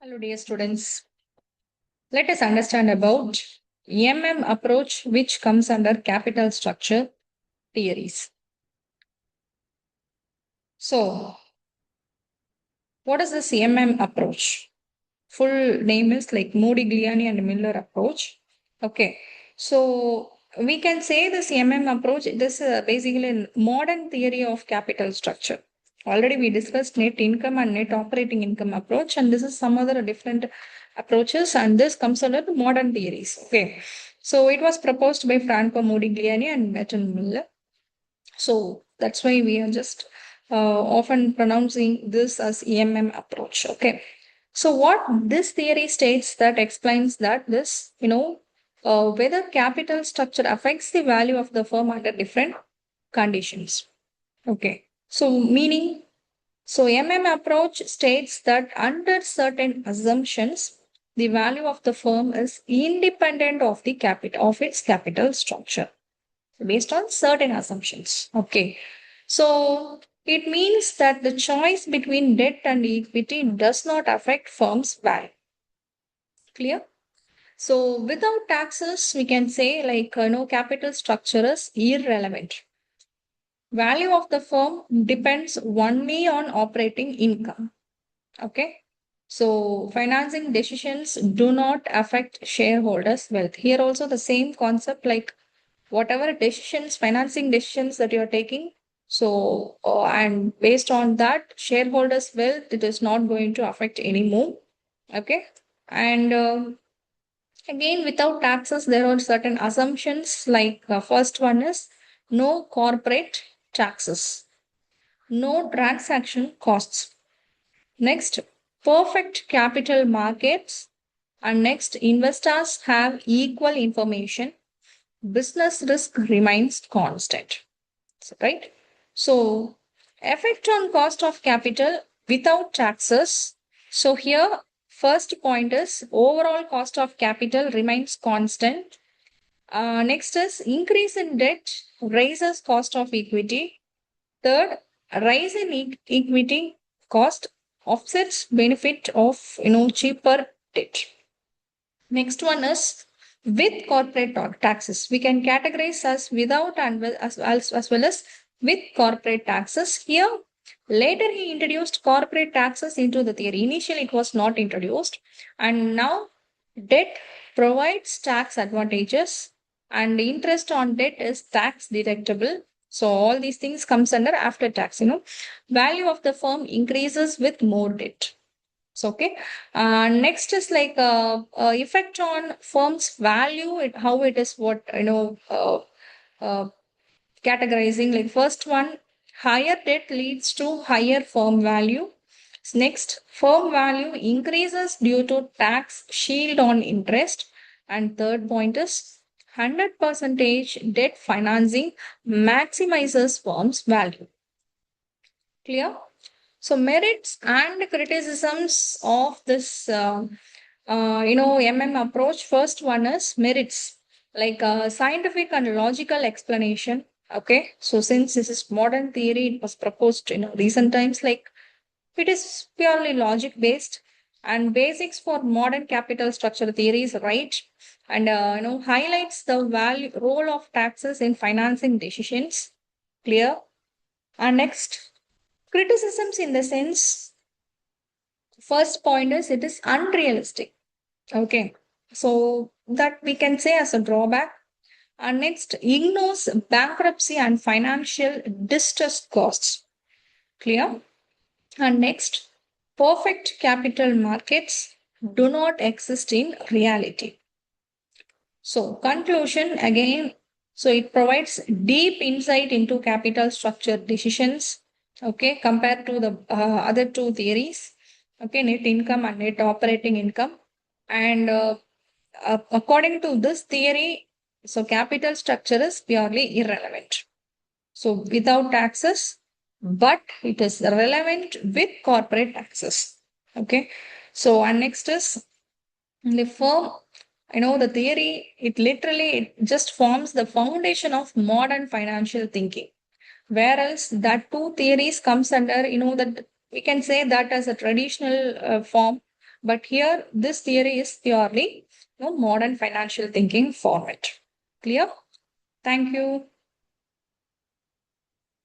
Hello, dear students. Let us understand about approach, which comes under capital structure theories. So, what is this approach? Full name is like Modigliani and Miller approach. Okay, so we can say this approach. This is basically a modern theory of capital structure. Already we discussed net income and net operating income approach, and this is some other different approaches, and this comes under the modern theories. Okay, so it was proposed by Franco, Modigliani, and Merton Miller. So that's why we are just often pronouncing this as approach. Okay. So what this theory states that explains that this, whether capital structure affects the value of the firm under different conditions. Okay. So meaning, so approach states that under certain assumptions, the value of the firm is independent of the capital of its capital structure based on certain assumptions. Okay. So it means that the choice between debt and equity does not affect firm's value. Clear? So without taxes, we can say capital structure is irrelevant. Value of the firm depends only on operating income. Okay. So financing decisions do not affect shareholders' wealth. Here also the same concept, like whatever decisions, financing decisions that you're taking. So, and based on that, shareholders' wealth, it is not going to affect anymore. Okay. And again, without taxes, there are certain assumptions, like first one is no corporate taxes, no transaction costs. Next, perfect capital markets. And next, investors have equal information. Business risk remains constant. Right? So, effect on cost of capital without taxes. So, here, first point is overall cost of capital remains constant. Next is increase in debt raises cost of equity. Third, rise in equity cost offsets benefit of cheaper debt. Next one is with corporate taxes. We can categorize as without and as well as with corporate taxes. Here, later he introduced corporate taxes into the theory. Initially, it was not introduced, and now debt provides tax advantages, and interest on debt is tax deductible. So all these things comes under after tax. Value of the firm increases with more debt. So, okay. Next is like effect on firm's value, how it is what, categorizing. Like first one, higher debt leads to higher firm value. Next, firm value increases due to tax shield on interest. And third point is 100% debt financing maximizes firm's value. Clear? So merits and criticisms of this, approach. First one is merits, like scientific and logical explanation. Okay, so since this is modern theory, it was proposed in recent times. Like it is purely logic based, and basics for modern capital structure theory is right, and highlights the value role of taxes in financing decisions. Clear. And next, criticisms in the sense, first point is it is unrealistic. Okay. So that we can say as a drawback. And next, ignores bankruptcy and financial distress costs. Clear? And next, perfect capital markets do not exist in reality. So conclusion again, so it provides deep insight into capital structure decisions, okay, compared to the other two theories, okay, net income and net operating income. And according to this theory, so capital structure is purely irrelevant. So without taxes, but it is relevant with corporate taxes. Okay. So and next is the firm. The theory, it just forms the foundation of modern financial thinking. Whereas that two theories comes under, that we can say that as a traditional form, But here, this theory is purely modern financial thinking format. Clear? Thank you.